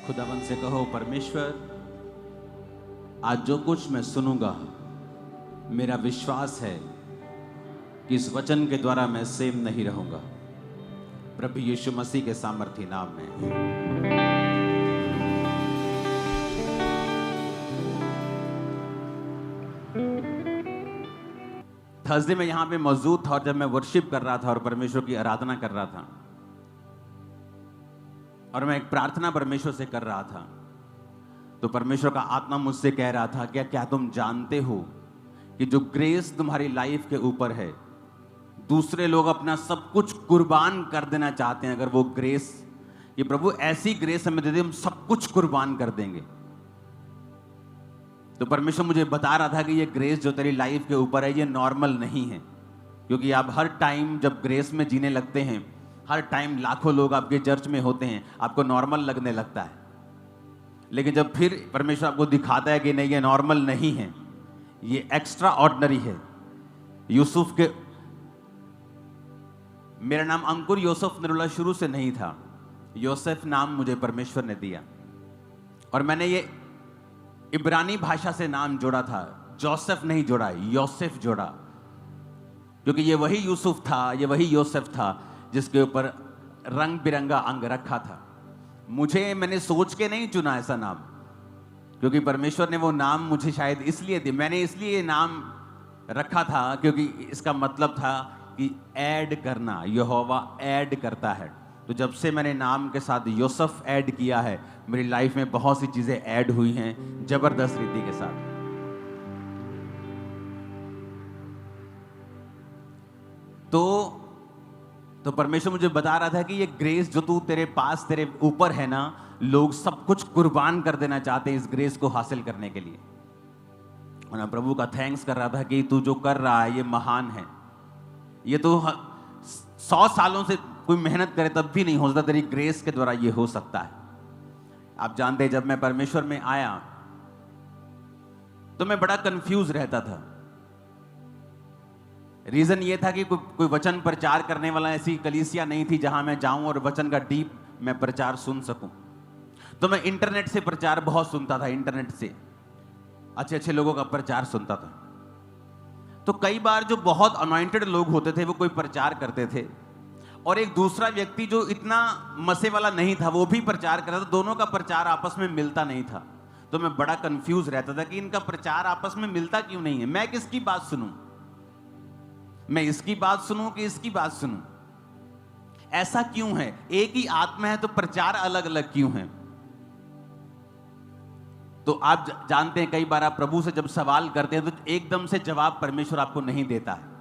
खुदावन से कहो, परमेश्वर आज जो कुछ मैं सुनूंगा, मेरा विश्वास है कि इस वचन के द्वारा मैं सेम नहीं रहूंगा। प्रभु यीशु मसीह के सामर्थी नाम में। थर्सडे में यहां पे मौजूद था और जब मैं वर्शिप कर रहा था और परमेश्वर की आराधना कर रहा था और मैं एक प्रार्थना परमेश्वर से कर रहा था, तो परमेश्वर का आत्मा मुझसे कह रहा था, क्या तुम जानते हो कि जो ग्रेस तुम्हारी लाइफ के ऊपर है, दूसरे लोग अपना सब कुछ कुर्बान कर देना चाहते हैं। अगर वो ग्रेस, ये प्रभु ऐसी ग्रेस हमें दे दे, हम सब कुछ कुर्बान कर देंगे। तो परमेश्वर मुझे बता रहा था कि ये ग्रेस जो तेरी लाइफ के ऊपर है, ये नॉर्मल नहीं है, क्योंकि आप हर टाइम जब ग्रेस में जीने लगते हैं, हर टाइम लाखों लोग आपके चर्च में होते हैं, आपको नॉर्मल लगने लगता है। लेकिन जब फिर परमेश्वर आपको दिखाता है कि नहीं, ये नॉर्मल नहीं है, ये एक्स्ट्रा ऑर्डिनरी है। यूसुफ के, मेरा नाम अंकुर यूसुफ नरुला शुरू से नहीं था, योसेफ नाम मुझे परमेश्वर ने दिया और मैंने ये इब्रानी भाषा से नाम जोड़ा था, जोसेफ नहीं जोड़ा, योसेफ जोड़ा, क्योंकि ये वही यूसुफ था, ये वही योसेफ था जिसके ऊपर रंग बिरंगा अंग रखा था। मैंने सोच के नहीं चुना ऐसा नाम, क्योंकि परमेश्वर ने वो नाम मुझे शायद इसलिए दिया, मैंने इसलिए ये नाम रखा था क्योंकि इसका मतलब था कि ऐड करना, यहोवा ऐड करता है। तो जब से मैंने नाम के साथ यूसुफ ऐड किया है, मेरी लाइफ में बहुत सी चीजें ऐड हुई हैं जबरदस्त रीति के साथ। तो परमेश्वर मुझे बता रहा था कि ये ग्रेस जो तू तेरे पास, तेरे ऊपर है ना, लोग सब कुछ कुर्बान कर देना चाहते हैं इस ग्रेस को हासिल करने के लिए। और मैं प्रभु का थैंक्स कर रहा था कि तू जो कर रहा है ये महान है। ये तो 100 सालों से कोई मेहनत करे तब भी नहीं हो सकता, तेरी ग्रेस के द्वारा ये हो सकता है। आप जानते हैं, जब मैं परमेश्वर में आया तो मैं बड़ा कंफ्यूज रहता था। रीजन ये था कि कोई वचन प्रचार करने वाला ऐसी कलीसिया नहीं थी जहां मैं जाऊं और वचन का डीप मैं प्रचार सुन सकूं। तो मैं इंटरनेट से प्रचार बहुत सुनता था, इंटरनेट से अच्छे अच्छे लोगों का प्रचार सुनता था। तो कई बार जो बहुत अनॉइंटेड लोग होते थे वो कोई प्रचार करते थे, और एक दूसरा व्यक्ति जो इतना मसे वाला नहीं था वो भी प्रचार करता था, दोनों का प्रचार आपस में मिलता नहीं था। तो मैं बड़ा कंफ्यूज रहता था कि इनका प्रचार आपस में मिलता क्यों नहीं है, मैं किसकी बात सुनूं, मैं इसकी बात सुनूं कि इसकी बात सुनूं, ऐसा क्यों है? एक ही आत्मा है तो प्रचार अलग अलग क्यों है? तो आप जानते हैं, कई बार आप प्रभु से जब सवाल करते हैं तो एकदम से जवाब परमेश्वर आपको नहीं देता है।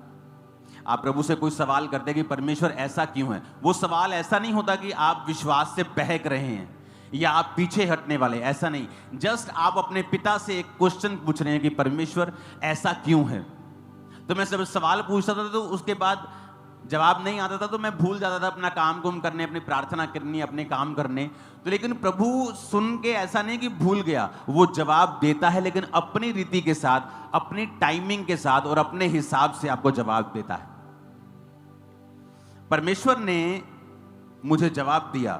आप प्रभु से कोई सवाल करते हैं कि परमेश्वर ऐसा क्यों है, वो सवाल ऐसा नहीं होता कि आप विश्वास से बहक रहे हैं या आप पीछे हटने वाले, ऐसा नहीं। जस्ट आप अपने पिता से एक क्वेश्चन पूछ रहे हैं कि परमेश्वर ऐसा क्यों है। तो मैं जब सवाल पूछता था तो उसके बाद जवाब नहीं आता था तो मैं भूल जाता था अपना काम कुम करने, अपनी प्रार्थना करनी, अपने काम करने। तो लेकिन प्रभु सुन के ऐसा नहीं कि भूल गया, वो जवाब देता है, लेकिन अपनी रीति के साथ, अपनी टाइमिंग के साथ और अपने हिसाब से आपको जवाब देता है। परमेश्वर ने मुझे जवाब दिया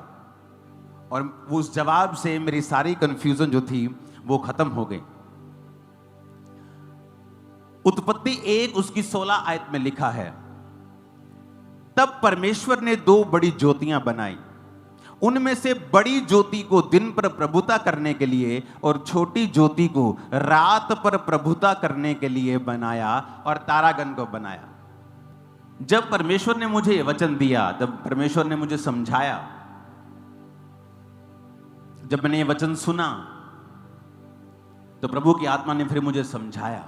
और उस जवाब से मेरी सारी कंफ्यूजन जो थी वो खत्म हो गई। उत्पत्ति 1 उसकी 16 आयत में लिखा है, तब परमेश्वर ने 2 बड़ी ज्योतियां बनाई, उनमें से बड़ी ज्योति को दिन पर प्रभुता करने के लिए और छोटी ज्योति को रात पर प्रभुता करने के लिए बनाया और तारागण को बनाया। जब परमेश्वर ने मुझे ये वचन दिया, जब परमेश्वर ने मुझे समझाया, जब मैंने ये वचन सुना तो प्रभु की आत्मा ने फिर मुझे समझाया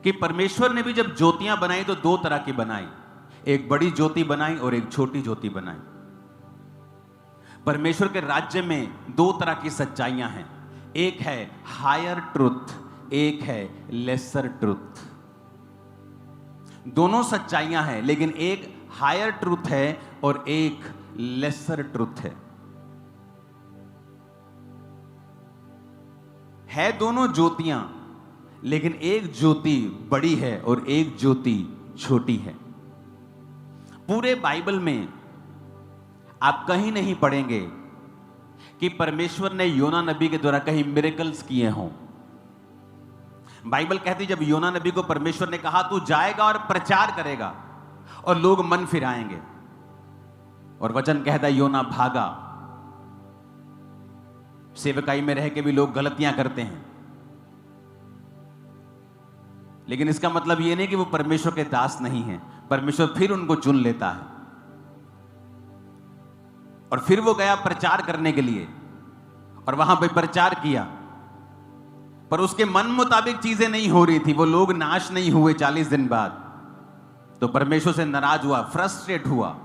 कि परमेश्वर ने भी जब ज्योतियां बनाई तो 2 तरह की बनाई, एक बड़ी ज्योति बनाई और एक छोटी ज्योति बनाई। परमेश्वर के राज्य में 2 तरह की सच्चाइयां हैं, एक है हायर ट्रुथ, एक है लेसर ट्रुथ। दोनों सच्चाइयां हैं, लेकिन एक हायर ट्रुथ है और एक लेसर ट्रुथ है दोनों ज्योतियां, लेकिन एक ज्योति बड़ी है और एक ज्योति छोटी है। पूरे बाइबल में आप कहीं नहीं पढ़ेंगे कि परमेश्वर ने योना नबी के द्वारा कहीं मिरेकल्स किए हों। बाइबल कहती जब योना नबी को परमेश्वर ने कहा तू जाएगा और प्रचार करेगा और लोग मन फिराएंगे, और वचन कहता है योना भागा। सेवकाई में रह के भी लोग गलतियां करते हैं, लेकिन इसका मतलब यह नहीं कि वो परमेश्वर के दास नहीं हैं। परमेश्वर फिर उनको चुन लेता है और फिर वो गया प्रचार करने के लिए और वहां पे प्रचार किया, पर उसके मन मुताबिक चीजें नहीं हो रही थी। वो लोग नाश नहीं हुए 40 दिन बाद, तो परमेश्वर से नाराज हुआ, फ्रस्ट्रेट हुआ।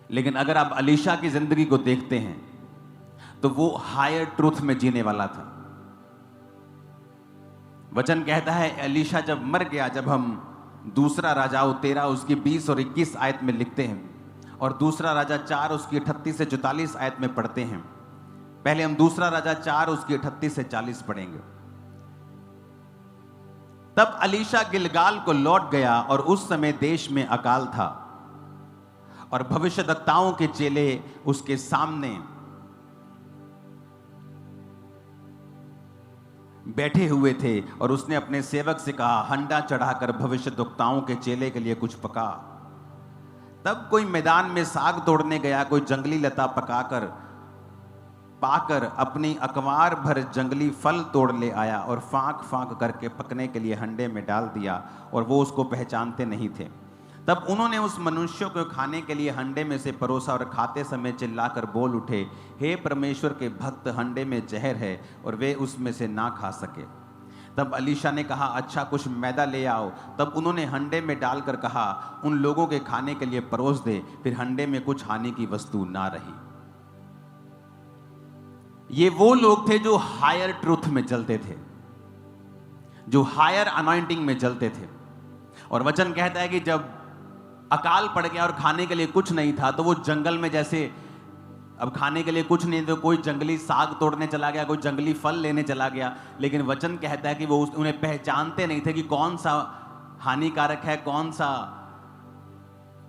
लेकिन अगर आप अलीशा की जिंदगी को देखते हैं तो वो हायर ट्रूथ में जीने वाला था। वचन कहता है अलीशा जब मर गया, जब हम दूसरा राजा 13 उसकी 20 और 21 आयत में लिखते हैं और दूसरा राजा 4 उसकी 38 से 44 आयत में पढ़ते हैं। पहले हम दूसरा राजा 4 उसकी 38 से 40 पढ़ेंगे। तब अलीशा गिलगाल को लौट गया और उस समय देश में अकाल था और भविष्यद्वक्ताओं के चेले उसके सामने बैठे हुए थे और उसने अपने सेवक से कहा हंडा चढ़ाकर भविष्यद्वक्ताओं के चेले के लिए कुछ पका। तब कोई मैदान में साग तोड़ने गया, कोई जंगली लता पाकर अपनी अकवार भर जंगली फल तोड़ ले आया और फांक फांक करके पकने के लिए हंडे में डाल दिया, और वो उसको पहचानते नहीं थे। तब उन्होंने उस मनुष्य को खाने के लिए हंडे में से परोसा और खाते समय चिल्लाकर बोल उठे, हे परमेश्वर के भक्त, हंडे में जहर है और वे उसमें से ना खा सके। तब अलीशा ने कहा अच्छा कुछ मैदा ले आओ। तब उन्होंने हंडे में डालकर कहा उन लोगों के खाने के लिए परोस दे। फिर हंडे में कुछ हानि की वस्तु ना रही। ये वो लोग थे जो हायर ट्रूथ में चलते थे, जो हायर अनॉइंटिंग में चलते थे। और वचन कहता है कि जब अकाल पड़ गया और खाने के लिए कुछ नहीं था, तो वो जंगल में, जैसे अब खाने के लिए कुछ नहीं, तो कोई जंगली साग तोड़ने चला गया, कोई जंगली फल लेने चला गया। लेकिन वचन कहता है कि वो उन्हें पहचानते नहीं थे कि कौन सा हानिकारक है, कौन सा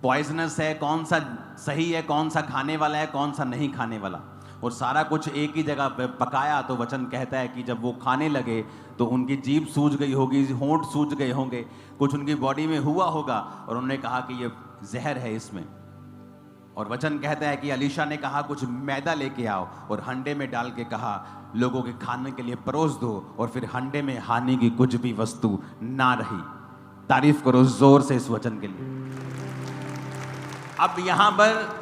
पॉइजनस है, कौन सा सही है, कौन सा खाने वाला है, कौन सा नहीं खाने वाला। और सारा कुछ एक ही जगह पे पकाया। तो वचन कहता है कि जब वो खाने लगे तो उनकी जीभ सूज गई होगी, होंठ सूज गए होंगे, कुछ उनकी बॉडी में हुआ होगा, और उन्होंने कहा कि ये जहर है इसमें। और वचन कहता है कि अलीशा ने कहा कुछ मैदा लेके आओ और हंडे में डाल के कहा लोगों के खाने के लिए परोस दो, और फिर हंडे में हानि की कुछ भी वस्तु ना रही। तारीफ करो जोर से इस वचन के लिए। अब यहां पर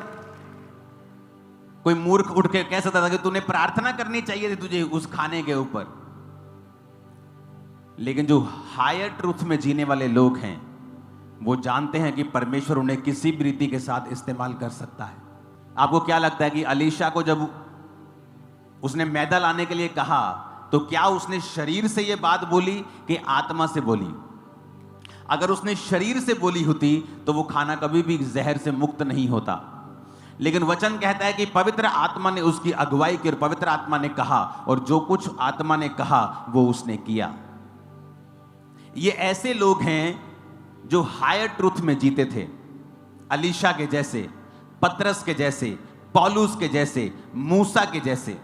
कोई मूर्ख उठ के कह सकता था कि तूने प्रार्थना करनी चाहिए थी तुझे उस खाने के ऊपर। लेकिन जो हायर ट्रूथ में जीने वाले लोग हैं वो जानते हैं कि परमेश्वर उन्हें किसी भी रीति के साथ इस्तेमाल कर सकता है। आपको क्या लगता है कि अलीशा को जब उसने मैदा लाने के लिए कहा तो क्या उसने शरीर से यह बात बोली कि आत्मा से बोली? अगर उसने शरीर से बोली होती तो वो खाना कभी भी जहर से मुक्त नहीं होता। लेकिन वचन कहता है कि पवित्र आत्मा ने उसकी अगुवाई की और पवित्र आत्मा ने कहा, और जो कुछ आत्मा ने कहा वो उसने किया। ये ऐसे लोग हैं जो हायर ट्रूथ में जीते थे, अलीशा के जैसे, पतरस के जैसे, पौलुस के जैसे, मूसा के जैसे।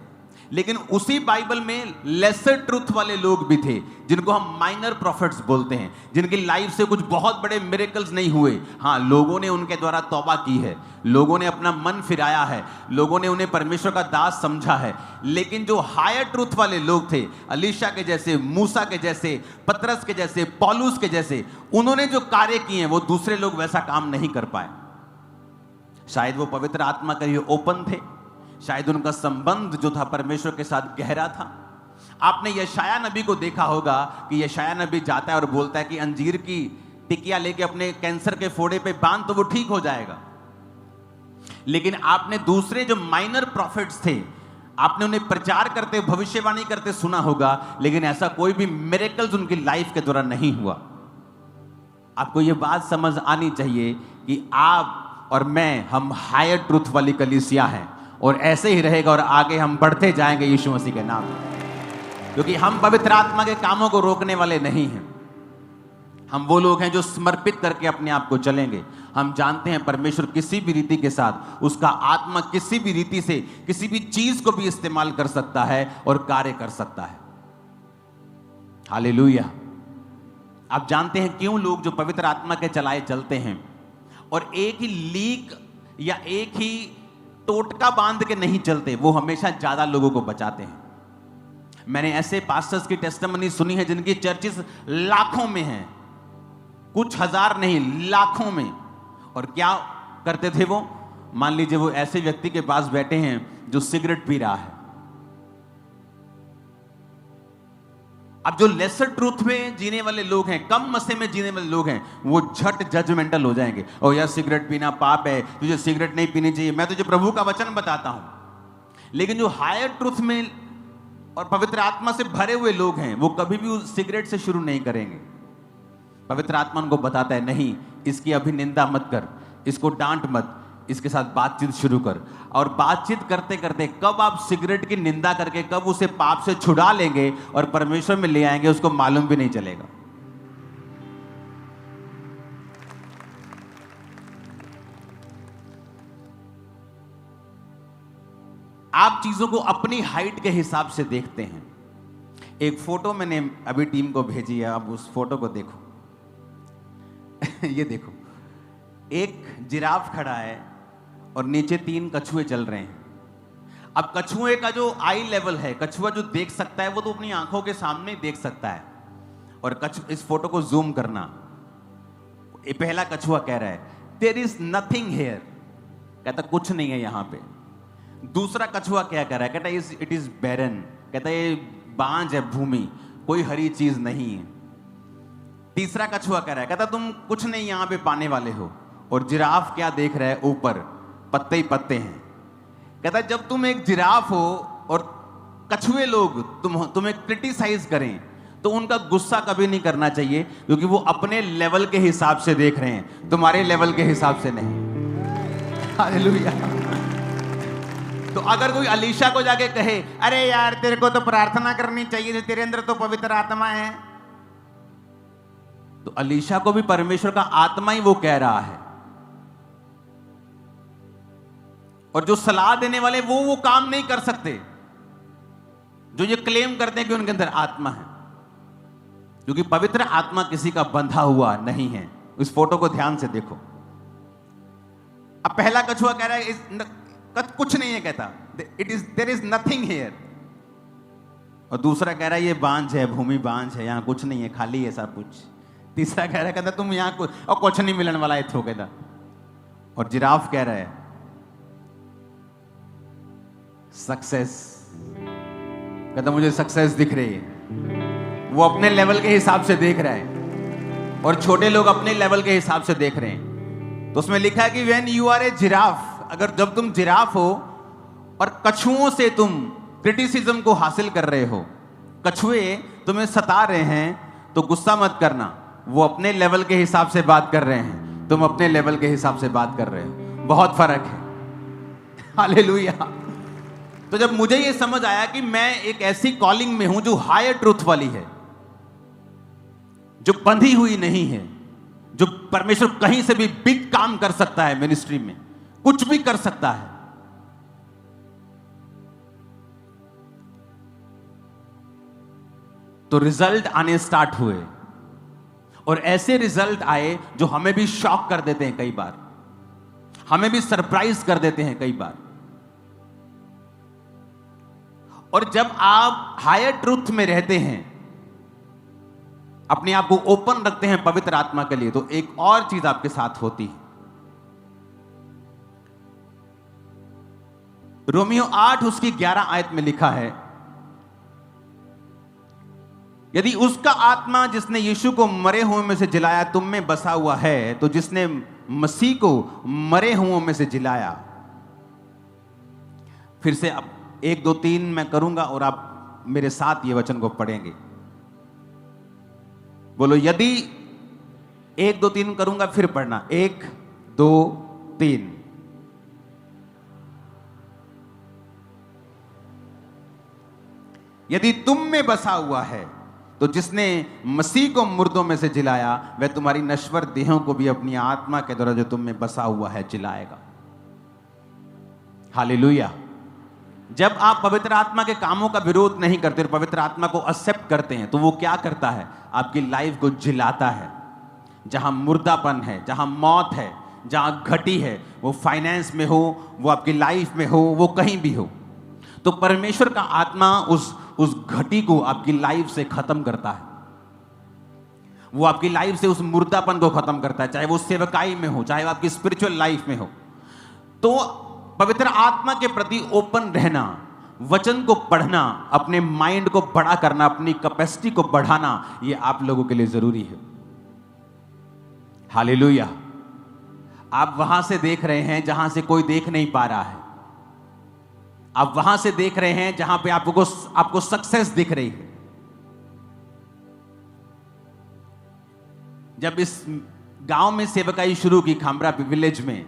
लेकिन उसी बाइबल में लेसर ट्रूथ वाले लोग भी थे जिनको हम माइनर प्रॉफिट्स बोलते हैं, जिनकी लाइफ से कुछ बहुत बड़े मिरेकल्स नहीं हुए। हाँ, लोगों ने उनके द्वारा तौबा की है, लोगों ने अपना मन फिराया है, लोगों ने उन्हें परमेश्वर का दास समझा है। लेकिन जो हायर ट्रूथ वाले लोग थे, अलीशा के जैसे, मूसा के जैसे, पतरस के जैसे, पौलुस के जैसे, उन्होंने जो कार्य किए हैं वो दूसरे लोग वैसा काम नहीं कर पाए। शायद वो पवित्र आत्मा के लिए ओपन थे, शायद उनका संबंध जो था परमेश्वर के साथ गहरा था। आपने यशाया नबी को देखा होगा कि यशाया नबी जाता है और बोलता है कि अंजीर की टिकिया लेके अपने कैंसर के फोड़े पे बांध तो वो ठीक हो जाएगा। लेकिन आपने दूसरे जो माइनर प्रॉफिट्स थे, आपने उन्हें प्रचार करते, भविष्यवाणी करते सुना होगा, लेकिन ऐसा कोई भी मिरेकल्स उनकी लाइफ के दौरान नहीं हुआ। आपको यह बात समझ आनी चाहिए कि आप और मैं, हम हायर ट्रूथ वाली कलीसिया हैं, और ऐसे ही रहेगा और आगे हम बढ़ते जाएंगे यीशु मसीह के नाम में, क्योंकि हम पवित्र आत्मा के कामों को रोकने वाले नहीं हैं। हम वो लोग हैं जो समर्पित करके अपने आप को चलेंगे। हम जानते हैं परमेश्वर किसी भी रीति के साथ, उसका आत्मा किसी भी रीति से किसी भी चीज को भी इस्तेमाल कर सकता है और कार्य कर सकता है। हालेलुया। आप जानते हैं क्यों लोग जो पवित्र आत्मा के चलाए चलते हैं और एक ही लीक या एक ही टोटका बांध के नहीं चलते, वो हमेशा ज्यादा लोगों को बचाते हैं। मैंने ऐसे पास्टर्स की टेस्टिमनी सुनी है जिनकी चर्चेस लाखों में हैं, कुछ हजार नहीं, लाखों में। और क्या करते थे वो? मान लीजिए वो ऐसे व्यक्ति के पास बैठे हैं जो सिगरेट पी रहा है। अब जो लेसर ट्रूथ में जीने वाले लोग हैं, कम मसे में जीने वाले लोग हैं, वो झट जजमेंटल हो जाएंगे। और यार सिगरेट पीना पाप है, तुझे सिगरेट नहीं पीनी चाहिए, मैं तुझे प्रभु का वचन बताता हूं। लेकिन जो हायर ट्रूथ में और पवित्र आत्मा से भरे हुए लोग हैं, वो कभी भी उस सिगरेट से शुरू नहीं करेंगे। पवित्र आत्मा उनको बताता है, नहीं, इसकी अभी निंदा मत कर, इसको डांट मत, इसके साथ बातचीत शुरू कर। और बातचीत करते करते कब आप सिगरेट की निंदा करके कब उसे पाप से छुड़ा लेंगे और परमेश्वर में ले आएंगे, उसको मालूम भी नहीं चलेगा। आप चीजों को अपनी हाइट के हिसाब से देखते हैं। एक फोटो मैंने अभी टीम को भेजी है, आप उस फोटो को देखो। ये देखो, एक जिराफ खड़ा है और नीचे 3 कछुए चल रहे हैं। अब कछुए का जो आई लेवल है, कछुआ जो देख सकता है वो तो अपनी आंखों के सामने ही देख सकता है। और इस फोटो को जूम करना, ये पहला कछुआ कह रहा है देयर इज नथिंग हियर, कहता कुछ नहीं है यहां पे। दूसरा कछुआ क्या कह रहा है? कहता है इट इज बैरन, कहता है ये बांझ है भूमि, कोई हरी चीज नहीं है। तीसरा कछुआ कह रहा है, कहता तुम कुछ नहीं यहां पे पाने वाले हो। और जिराफ क्या देख रहा है? ऊपर पत्ते ही पत्ते हैं। कहता है जब तुम एक जिराफ हो और कछुए लोग तुम्हें क्रिटिसाइज करें तो उनका गुस्सा कभी नहीं करना चाहिए, क्योंकि वो अपने लेवल के हिसाब से देख रहे हैं, तुम्हारे लेवल के हिसाब से नहीं। हालेलुया। तो अगर कोई अलीशा को जाके कहे, अरे यार तेरे को तो प्रार्थना करनी चाहिए, तेरे अंदर तो पवित्र आत्मा है, तो अलीशा को भी परमेश्वर का आत्मा ही वो कह रहा है। और जो सलाह देने वाले वो काम नहीं कर सकते जो ये क्लेम करते हैं कि उनके अंदर आत्मा है, क्योंकि पवित्र आत्मा किसी का बंधा हुआ नहीं है। इस फोटो को ध्यान से देखो। अब पहला कछुआ कह रहा है कुछ नहीं है, कहता देयर इज नथिंग हियर। और दूसरा कह रहा है ये बांझ है, भूमि बांझ है, यहां कुछ नहीं है, खाली है सब कुछ। तीसरा कह रहा है, कहता तुम यहां कुछ नहीं मिलने वाला है, थो कहता। और जिराफ कह रहा है सक्सेस, कहता मुझे सक्सेस दिख रही है। वो अपने लेवल के हिसाब से देख रहा है और छोटे लोग अपने लेवल के हिसाब से देख रहे हैं। तो उसमें लिखा है कि when you are a giraffe, अगर जब तुम जिराफ हो और कछुओं से तुम क्रिटिसिज्म को हासिल कर रहे हो, कछुए तुम्हें सता रहे हैं, तो गुस्सा मत करना। वो अपने लेवल के हिसाब से बात कर रहे हैं, तुम अपने लेवल के हिसाब से बात कर रहे हो, बहुत फर्क है। हालेलुया। तो जब मुझे ये समझ आया कि मैं एक ऐसी कॉलिंग में हूं जो हायर ट्रूथ वाली है, जो बंधी हुई नहीं है, जो परमेश्वर कहीं से भी बिग काम कर सकता है, मिनिस्ट्री में कुछ भी कर सकता है। तो रिजल्ट आने स्टार्ट हुए और ऐसे रिजल्ट आए जो हमें भी शॉक कर देते हैं, कई बार हमें भी सरप्राइज कर देते हैं कई बार। और जब आप हायर ट्रूथ में रहते हैं, अपने आप को ओपन रखते हैं पवित्र आत्मा के लिए, तो एक और चीज आपके साथ होती है। रोमियो 8 उसकी 11 आयत में लिखा है, यदि उसका आत्मा जिसने यीशु को मरे हुए में से जिलाया तुम में बसा हुआ है, तो जिसने मसीह को मरे हुओं में से जिलाया। फिर से अब 1 2 3 मैं करूंगा और आप मेरे साथ ये वचन को पढ़ेंगे। बोलो यदि 1 2 3 करूंगा, फिर पढ़ना 1 2 3। यदि तुम में बसा हुआ है तो जिसने मसीह को मुर्दों में से जिलाया, वह तुम्हारी नश्वर देहों को भी अपनी आत्मा के द्वारा जो तुम में बसा हुआ है जिलाएगा। हालेलुया। जब आप पवित्र आत्मा के कामों का विरोध नहीं करते और पवित्र आत्मा को एक्सेप्ट करते हैं, तो वो क्या करता है? आपकी लाइफ को जिलाता है। जहां मुर्दापन है, जहां मौत है, जहां घटी है, वो फाइनेंस में हो, वो आपकी लाइफ में हो, वो कहीं भी हो, तो परमेश्वर का आत्मा उस घटी को आपकी लाइफ से खत्म करता है। वो आपकी लाइफ से उस मुर्दापन को खत्म करता है, चाहे वो सेवकाई में हो, चाहे वो आपकी स्पिरिचुअल लाइफ में हो। तो पवित्र आत्मा के प्रति ओपन रहना, वचन को पढ़ना, अपने माइंड को बड़ा करना, अपनी कैपेसिटी को बढ़ाना, ये आप लोगों के लिए जरूरी है। हालेलुया। आप वहां से देख रहे हैं जहां से कोई देख नहीं पा रहा है। आप वहां से देख रहे हैं जहां पे आपको सक्सेस दिख रही है। जब इस गांव में सेवकाई शुरू की, खामरा विलेज में,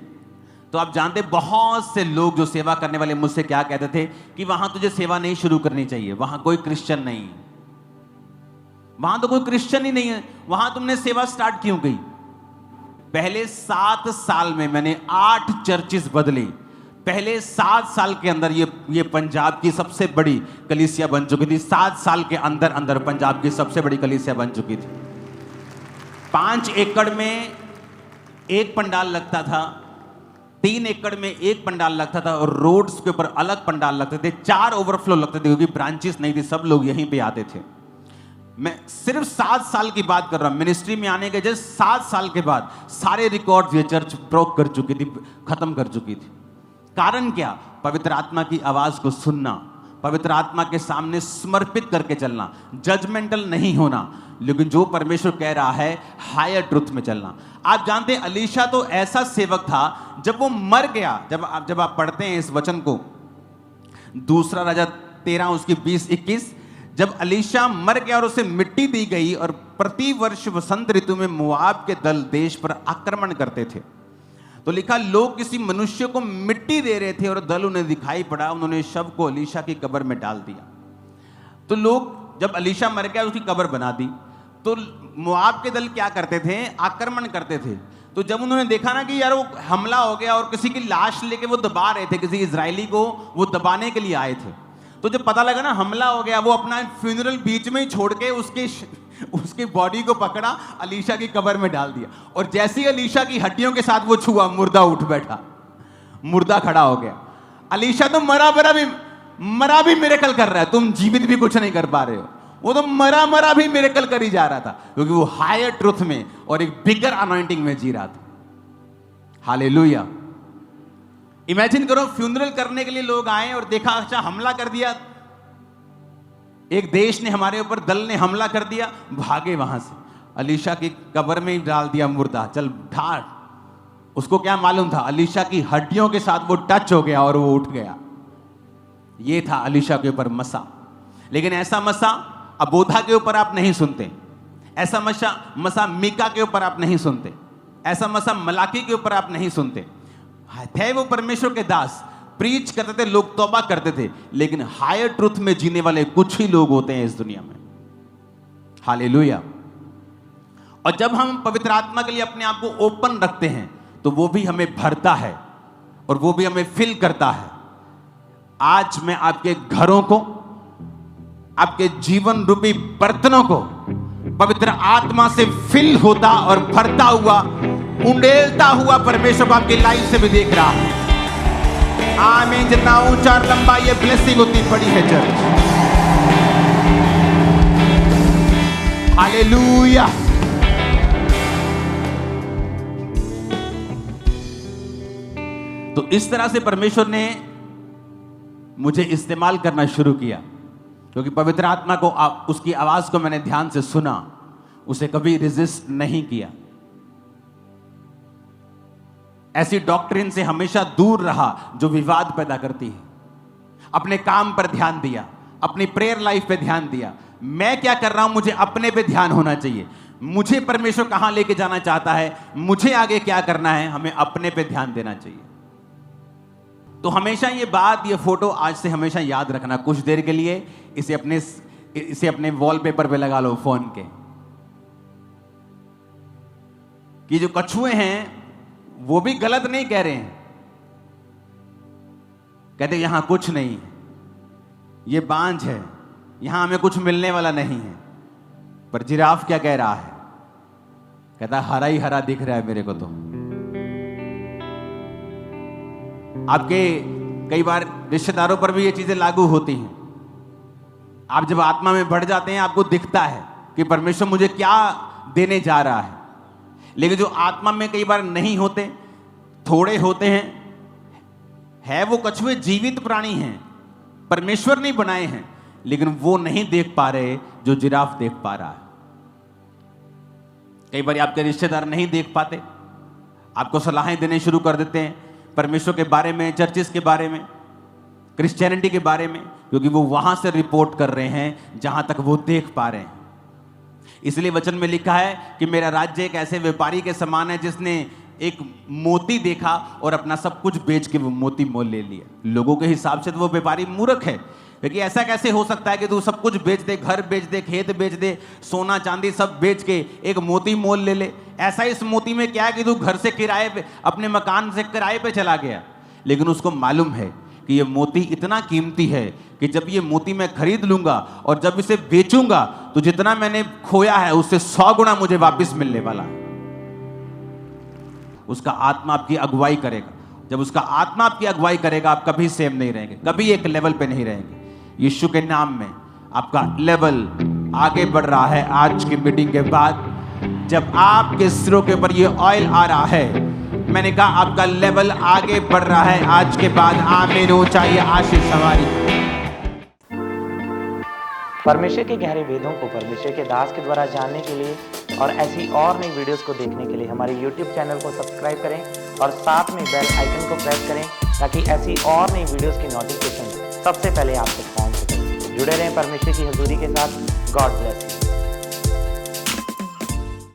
तो आप जानते बहुत से लोग जो सेवा करने वाले मुझसे क्या कहते थे कि वहां तुझे सेवा नहीं शुरू करनी चाहिए, वहां कोई क्रिश्चियन नहीं, वहां तो कोई क्रिश्चियन ही नहीं है, वहां तुमने सेवा स्टार्ट क्यों की? पहले 7 साल में मैंने 8 चर्चेस बदली। पहले 7 साल के अंदर ये पंजाब की सबसे बड़ी कलीसिया बन चुकी थी। 7 साल के अंदर अंदर पंजाब की सबसे बड़ी कलीसिया बन चुकी थी। 5 एकड़ में एक पंडाल लगता था, 3 एकड़ में एक पंडाल लगता था, और रोड्स के ऊपर अलग पंडाल लगते थे। 4 ओवरफ्लो लगते थे क्योंकि ब्रांचेस नहीं थी, सब लोग यहीं पे आते थे। मैं सिर्फ 7 साल की बात कर रहा हूं। मिनिस्ट्री में आने के जस्ट 7 साल के बाद सारे रिकॉर्ड्स ये चर्च ब्रोक कर चुकी थी, खत्म कर चुकी थी। कारण क्या? पवित्र आत्मा की आवाज को सुनना, पवित्र आत्मा के सामने समर्पित करके चलना, जजमेंटल नहीं होना, लेकिन जो परमेश्वर कह रहा है हायर ट्रुथ में चलना। आप जानते हैं अलीशा तो ऐसा सेवक था, जब वो मर गया, जब आप पढ़ते हैं इस वचन को, 2 राजा 13 उसकी 20-21, जब अलीशा मर गया और उसे मिट्टी दी गई, और प्रति वर्ष वसंत ऋतु में मोआब के दल देश पर आक्रमण करते थे, तो लिखा लोग किसी मनुष्य को मिट्टी दे रहे थे और दल उन्हें दिखाई पड़ा, उन्होंने शव को अलीशा की कब्र में डाल दिया। तो लोग, जब अलीशा मर गया उसकी कब्र बना दी, तो मोआब के दल क्या करते थे? आक्रमण करते थे। तो जब उन्होंने देखा ना कि यार वो हमला हो गया और किसी की लाश लेके वो दबा रहे थे, किसी इजरायली को वो दबाने के लिए आए थे, तो जब पता लगा ना हमला हो गया, वो अपना फ्यूनरल बीच में ही छोड़ के उसकी बॉडी को पकड़ा, अलीशा की कब्र में डाल दिया, और जैसे ही अलीशा की हड्डियों के साथ वो छुआ, मुर्दा उठ बैठा, मुर्दा खड़ा हो गया। अलीशा तो मरा भी मिरेकल कर रहा है, तुम जीवित भी कुछ नहीं कर पा रहे हो। वो तो मरा भी मिरेकल कर ही जा रहा था, क्योंकि वो हायर ट्रुथ में और एक बिगर अनॉइंटिंग में जी रहा था। हालेलुया। इमेजिन करो, फ्यूनरल करने के लिए लोग आए और देखा, अच्छा हमला कर दिया, एक देश ने हमारे ऊपर, दल ने हमला कर दिया, भागे वहां से, अलीशा की कब्र में ही डाल दिया मुर्दा, चल ढाट। उसको क्या मालूम था? अलीशा की हड्डियों के साथ वो टच हो गया और वो उठ गया। ये था अलीशा के ऊपर मसा। लेकिन ऐसा मसा अबोधा के ऊपर आप नहीं सुनते, ऐसा मसा मीका के ऊपर आप नहीं सुनते, ऐसा मसा मलाकी के ऊपर आप नहीं सुनते। थे वो परमेश्वर के दास, प्रीच करते थे, लोग तौबा करते थे, लेकिन हायर ट्रुथ में जीने वाले कुछ ही लोग होते हैं इस दुनिया में। हालेलुया। और जब हम पवित्र आत्मा के लिए अपने आप को ओपन रखते हैं, तो वो भी हमें भरता है और वो भी हमें फिल करता है। आज मैं आपके घरों को, आपके जीवन रूपी बर्तनों को पवित्र आत्मा से फिल होता और भरता हुआ, उंडेलता हुआ परमेश्वर को आपकी लाइफ से भी देख रहा है। आमीन। जितना ऊंचा और लंबा ये ब्लेसिंग उतनी बड़ी है चर्च। हालेलुया। तो इस तरह से परमेश्वर ने मुझे इस्तेमाल करना शुरू किया, क्योंकि पवित्र आत्मा को, उसकी आवाज को मैंने ध्यान से सुना, उसे कभी रेजिस्ट नहीं किया, ऐसी डॉक्ट्रिन से हमेशा दूर रहा जो विवाद पैदा करती है। अपने काम पर ध्यान दिया, अपनी प्रेयर लाइफ पे ध्यान दिया। मैं क्या कर रहा हूं, मुझे अपने पे ध्यान होना चाहिए। मुझे परमेश्वर कहां लेके जाना चाहता है, मुझे आगे क्या करना है, हमें अपने पे ध्यान देना चाहिए। तो हमेशा ये बात, ये फोटो आज से हमेशा याद रखना। कुछ देर के लिए इसे अपने इसे अपने वॉलपेपर पे लगा लो फोन के, कि जो कछुए हैं वो भी गलत नहीं कह रहे हैं। कहते यहां कुछ नहीं है, ये बांझ है, यहां हमें कुछ मिलने वाला नहीं है। पर जिराफ क्या कह रहा है? कहता हरा ही हरा दिख रहा है मेरे को। तो आपके कई बार रिश्तेदारों पर भी ये चीजें लागू होती हैं। आप जब आत्मा में बढ़ जाते हैं, आपको दिखता है कि परमेश्वर मुझे क्या देने जा रहा है। लेकिन जो आत्मा में कई बार नहीं होते, थोड़े होते हैं, है वो कछुए जीवित प्राणी हैं, परमेश्वर नहीं बनाए हैं, लेकिन वो नहीं देख पा रहे जो जिराफ देख पा रहा है। कई बार आपके रिश्तेदार नहीं देख पाते, आपको सलाहें देने शुरू कर देते हैं परमेश्वर के बारे में, चर्चिस के बारे में, क्रिश्चियनिटी के बारे में, क्योंकि वो वहां से रिपोर्ट कर रहे हैं जहां तक वो देख पा रहे हैं। इसलिए वचन में लिखा है कि मेरा राज्य एक ऐसे व्यापारी के समान है जिसने एक मोती देखा और अपना सब कुछ बेच के वो मोती मोल ले लिया। लोगों के हिसाब से तो वो व्यापारी मूर्ख है, क्योंकि ऐसा कैसे हो सकता है कि तू सब कुछ बेच दे, घर बेच दे, खेत बेच दे, सोना चांदी सब बेच के एक मोती मोल ले ले। ऐसा इस मोती में क्या है कि तू घर से किराए पे, अपने मकान से किराए पे चला गया। लेकिन उसको मालूम है कि ये मोती इतना कीमती है कि जब ये मोती मैं खरीद लूंगा और जब इसे बेचूंगा तो जितना मैंने खोया है उससे 100 गुना मुझे वापस मिलने वाला है। उसका आत्मा आपकी अगुवाई करेगा। जब उसका आत्मा आपकी अगुवाई करेगा, आप कभी सेम नहीं रहेंगे, कभी एक लेवल पे नहीं रहेंगे। यीशु के नाम में आपका लेवल आगे बढ़ रहा है। आज की मीटिंग के बाद जब आपके सिरों के ऊपर ये ऑयल आ रहा है, मैंने कहा आपका लेवल आगे बढ़ रहा है आज के बाद। आमीन हो चाहिए आशीष हमारी। परमेश्वर के गहरे वेदों को परमेश्वर के दास के द्वारा जानने के लिए और ऐसी और नई वीडियोस को देखने के लिए हमारे YouTube चैनल को सब्सक्राइब करें और साथ में बेल आइकन को प्रेस करें, ताकि ऐसी और नई वीडियोस की नोटिफिकेशन सबसे पहले आप तक पहुंच सके। जुड़े रहें परमेश्वर की हजूरी के साथ। God bless you.